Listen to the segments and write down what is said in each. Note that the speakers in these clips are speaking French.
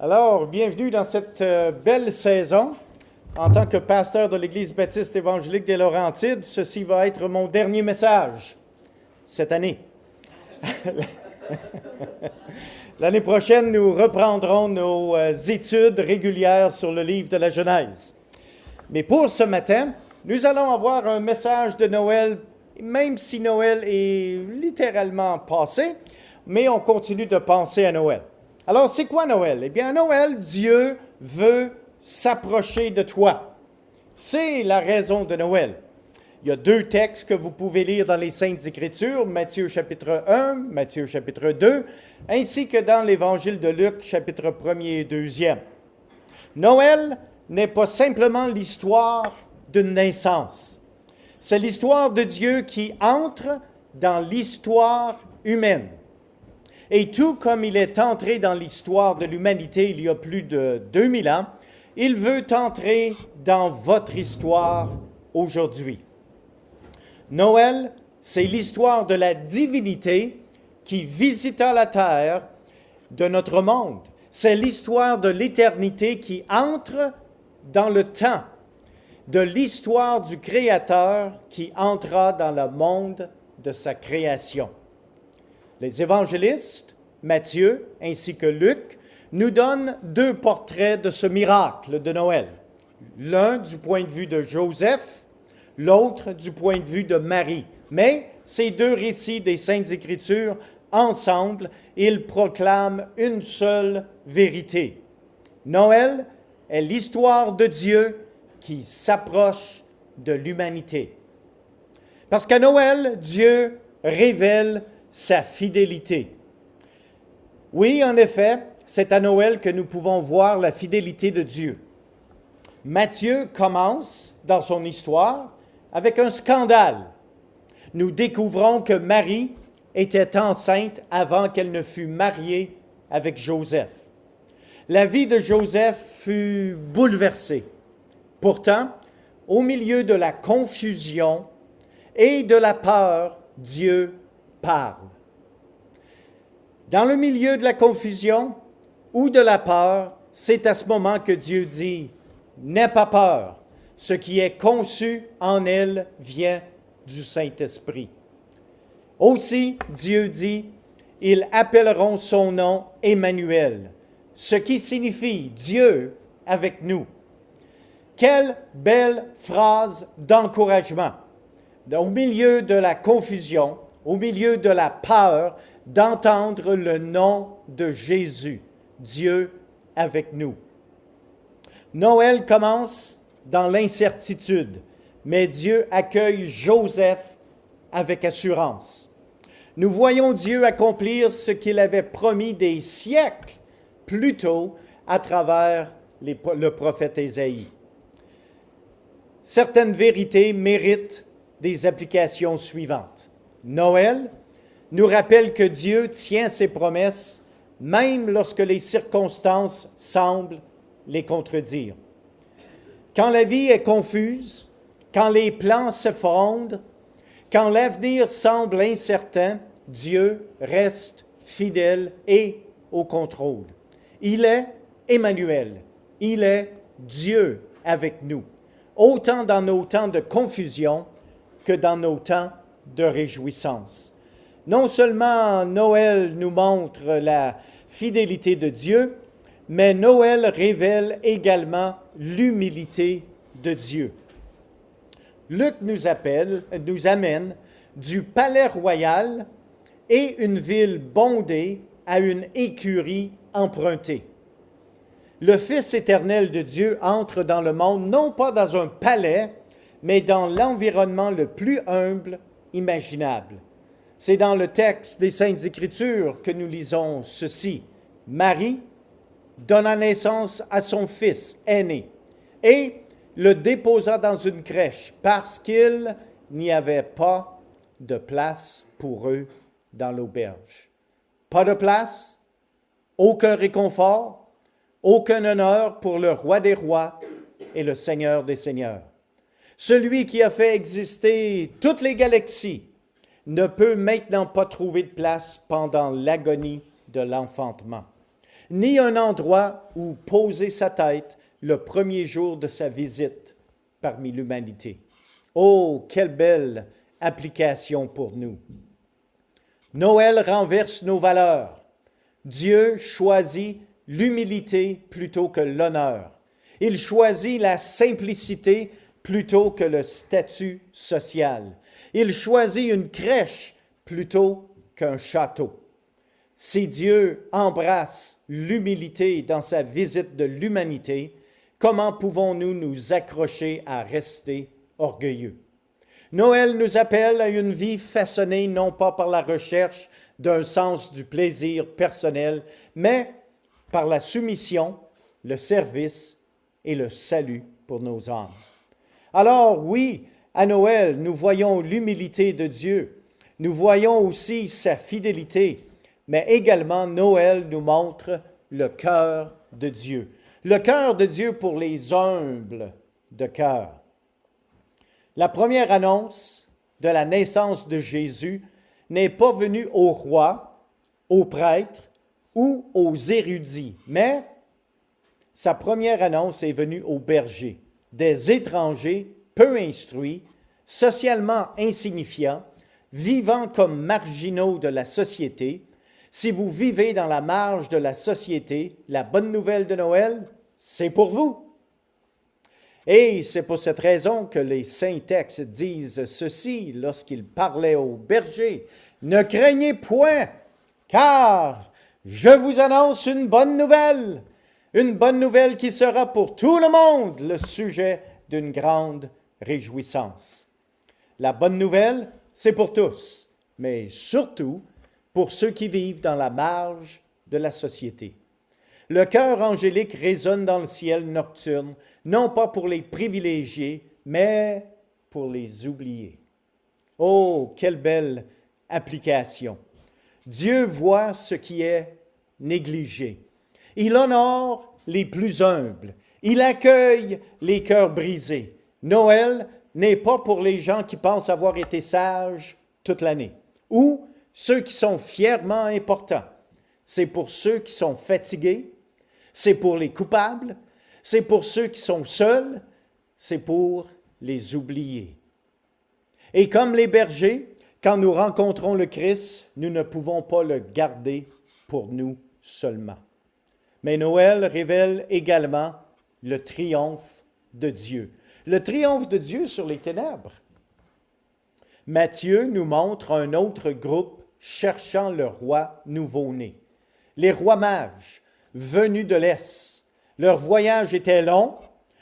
Alors, bienvenue dans cette belle saison. En tant que pasteur de l'Église baptiste évangélique des Laurentides, ceci va être mon dernier message cette année. L'année prochaine, nous reprendrons nos études régulières sur le livre de la Genèse. Mais pour ce matin, nous allons avoir un message de Noël, même si Noël est littéralement passé, mais on continue de penser à Noël. Alors, c'est quoi Noël? Eh bien, à Noël, Dieu veut s'approcher de toi. C'est la raison de Noël. Il y a deux textes que vous pouvez lire dans les Saintes Écritures, Matthieu chapitre 1, Matthieu chapitre 2, ainsi que dans l'Évangile de Luc, chapitre 1er et 2e. Noël n'est pas simplement l'histoire d'une naissance. C'est l'histoire de Dieu qui entre dans l'histoire humaine. Et tout comme il est entré dans l'histoire de l'humanité il y a plus de 2000 ans, il veut entrer dans votre histoire aujourd'hui. Noël, c'est l'histoire de la divinité qui visita la terre de notre monde. C'est l'histoire de l'éternité qui entre dans le temps, de l'histoire du Créateur qui entra dans le monde de sa création. Les évangélistes, Matthieu ainsi que Luc, nous donnent deux portraits de ce miracle de Noël. L'un du point de vue de Joseph, l'autre du point de vue de Marie. Mais ces deux récits des Saintes Écritures, ensemble, ils proclament une seule vérité. Noël est l'histoire de Dieu qui s'approche de l'humanité. Parce qu'à Noël, Dieu révèle sa fidélité. Oui, en effet, c'est à Noël que nous pouvons voir la fidélité de Dieu. Matthieu commence dans son histoire avec un scandale. Nous découvrons que Marie était enceinte avant qu'elle ne fût mariée avec Joseph. La vie de Joseph fut bouleversée. Pourtant, au milieu de la confusion et de la peur, Dieu parle. Dans le milieu de la confusion ou de la peur, c'est à ce moment que Dieu dit « N'aie pas peur, ce qui est conçu en elle vient du Saint-Esprit. » Aussi, Dieu dit « Ils appelleront son nom Emmanuel », ce qui signifie « Dieu avec nous ». Quelle belle phrase d'encouragement! Au milieu de la confusion, au milieu de la peur, d'entendre le nom de Jésus, Dieu avec nous. Noël commence dans l'incertitude, mais Dieu accueille Joseph avec assurance. Nous voyons Dieu accomplir ce qu'il avait promis des siècles plus tôt à travers le prophète Ésaïe. Certaines vérités méritent des applications suivantes. Noël nous rappelle que Dieu tient ses promesses même lorsque les circonstances semblent les contredire. Quand la vie est confuse, quand les plans s'effondrent, quand l'avenir semble incertain, Dieu reste fidèle et au contrôle. Il est Emmanuel, il est Dieu avec nous, autant dans nos temps de confusion que dans nos temps de réjouissance. Non seulement Noël nous montre la fidélité de Dieu, mais Noël révèle également l'humilité de Dieu. Luc nous amène du palais royal et une ville bondée à une écurie empruntée. Le Fils éternel de Dieu entre dans le monde non pas dans un palais, mais dans l'environnement le plus humble imaginable. C'est dans le texte des Saintes Écritures que nous lisons ceci. Marie donna naissance à son fils aîné et le déposa dans une crèche parce qu'il n'y avait pas de place pour eux dans l'auberge. Pas de place, aucun réconfort, aucun honneur pour le roi des rois et le Seigneur des seigneurs. Celui qui a fait exister toutes les galaxies ne peut maintenant pas trouver de place pendant l'agonie de l'enfantement. ni un endroit où poser sa tête le premier jour de sa visite parmi l'humanité. Oh, quelle belle application pour nous! Noël renverse nos valeurs. Dieu choisit l'humilité plutôt que l'honneur. Il choisit la simplicité plutôt que le statut social. Il choisit une crèche plutôt qu'un château. Si Dieu embrasse l'humilité dans sa visite de l'humanité, comment pouvons-nous nous accrocher à rester orgueilleux? Noël nous appelle à une vie façonnée non pas par la recherche d'un sens du plaisir personnel, mais par la soumission, le service et le salut pour nos âmes. Alors oui, à Noël, nous voyons l'humilité de Dieu. Nous voyons aussi sa fidélité, mais également Noël nous montre le cœur de Dieu. Le cœur de Dieu pour les humbles de cœur. La première annonce de la naissance de Jésus n'est pas venue aux rois, aux prêtres ou aux érudits, mais sa première annonce est venue aux bergers, des étrangers peu instruits, socialement insignifiants, vivant comme marginaux de la société. Si vous vivez dans la marge de la société, la bonne nouvelle de Noël, c'est pour vous. Et c'est pour cette raison que les saints textes disent ceci lorsqu'ils parlaient aux bergers. « Ne craignez point, car je vous annonce une bonne nouvelle qui sera pour tout le monde le sujet d'une grande réjouissance. » La bonne nouvelle, c'est pour tous, mais surtout pour ceux qui vivent dans la marge de la société. Le chœur angélique résonne dans le ciel nocturne, non pas pour les privilégiés, mais pour les oubliés. Oh, quelle belle application! Dieu voit ce qui est négligé. Il honore les plus humbles. Il accueille les cœurs brisés. Noël n'est pas pour les gens qui pensent avoir été sages toute l'année, ou ceux qui sont fièrement importants. C'est pour ceux qui sont fatigués, c'est pour les coupables, c'est pour ceux qui sont seuls, c'est pour les oubliés. Et comme les bergers, quand nous rencontrons le Christ, nous ne pouvons pas le garder pour nous seulement. Mais Noël révèle également le triomphe de Dieu. Le triomphe de Dieu sur les ténèbres. Matthieu nous montre un autre groupe cherchant le roi nouveau-né. Les rois mages, venus de l'Est. Leur voyage était long,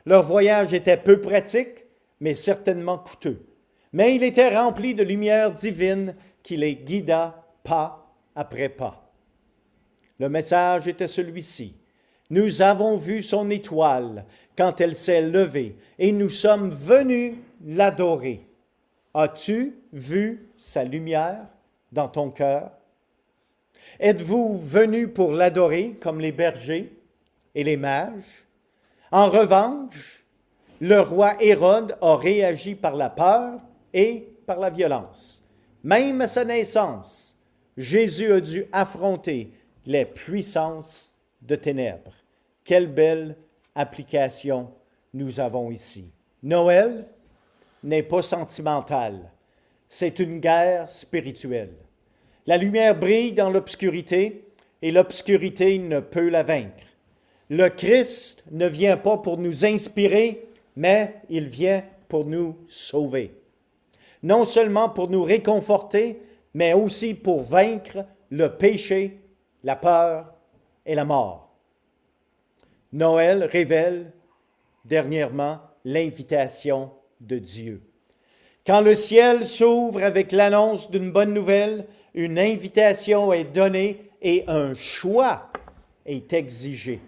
leur voyage était peu pratique, mais certainement coûteux. Mais il était rempli de lumière divine qui les guida pas après pas. Le message était celui-ci. Nous avons vu son étoile quand elle s'est levée et nous sommes venus l'adorer. As-tu vu sa lumière dans ton cœur? Êtes-vous venus pour l'adorer comme les bergers et les mages? En revanche, le roi Hérode a réagi par la peur et par la violence. Même à sa naissance, Jésus a dû affronter les puissances de ténèbres. Quelle belle application nous avons ici. Noël n'est pas sentimental, c'est une guerre spirituelle. La lumière brille dans l'obscurité et l'obscurité ne peut la vaincre. Le Christ ne vient pas pour nous inspirer, mais il vient pour nous sauver. Non seulement pour nous réconforter, mais aussi pour vaincre le péché, la peur et la mort. Noël révèle dernièrement l'invitation de Dieu. Quand le ciel s'ouvre avec l'annonce d'une bonne nouvelle, une invitation est donnée et un choix est exigé.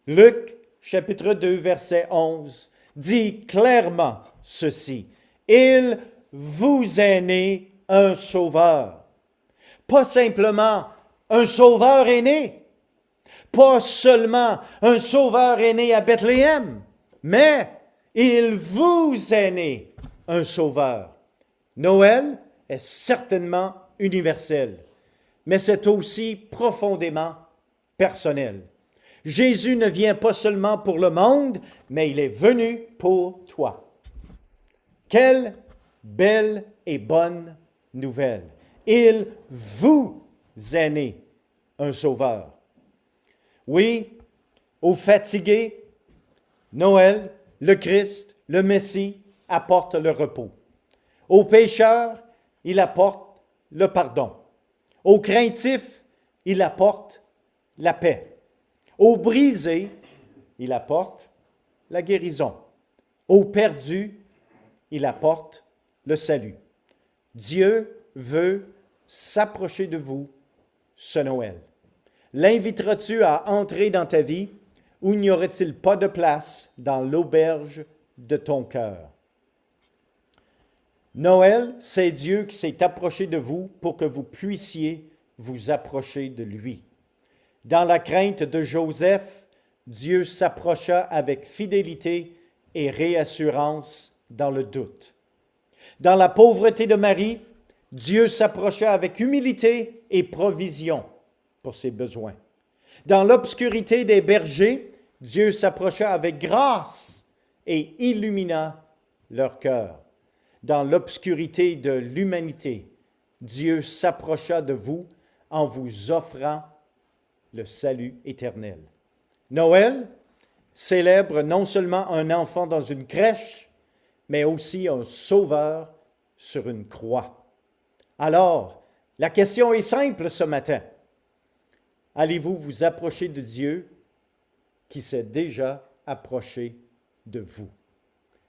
Luc, chapitre 2, verset 11, dit clairement ceci. « Il vous est né un sauveur. » Pas simplement un sauveur est né, pas seulement un sauveur est né à Bethléem, mais il vous est né un sauveur. Noël est certainement universel, mais c'est aussi profondément personnel. Jésus ne vient pas seulement pour le monde, mais il est venu pour toi. Quelle belle et bonne nouvelle. Il vous est né un sauveur. Oui, aux fatigués, Noël, le Christ, le Messie apporte le repos. Aux pécheurs, il apporte le pardon. Aux craintifs, il apporte la paix. Aux brisés, il apporte la guérison. Aux perdus, il apporte le salut. Dieu veut s'approcher de vous ce Noël. L'inviteras-tu à entrer dans ta vie ou n'y aurait-il pas de place dans l'auberge de ton cœur? Noël, c'est Dieu qui s'est approché de vous pour que vous puissiez vous approcher de lui. Dans la crainte de Joseph, Dieu s'approcha avec fidélité et réassurance dans le doute. Dans la pauvreté de Marie, Dieu s'approcha avec humilité et provision pour ses besoins. Dans l'obscurité des bergers, Dieu s'approcha avec grâce et illumina leur cœur. Dans l'obscurité de l'humanité, Dieu s'approcha de vous en vous offrant le salut éternel. Noël célèbre non seulement un enfant dans une crèche, mais aussi un sauveur sur une croix. Alors, la question est simple ce matin. Allez-vous vous approcher de Dieu qui s'est déjà approché de vous?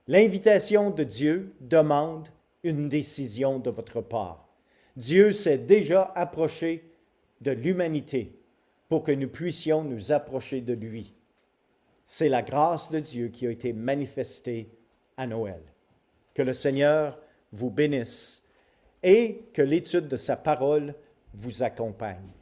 L'invitation de Dieu demande une décision de votre part. Dieu s'est déjà approché de l'humanité pour que nous puissions nous approcher de lui. C'est la grâce de Dieu qui a été manifestée à Noël. Que le Seigneur vous bénisse et que l'étude de sa parole vous accompagne.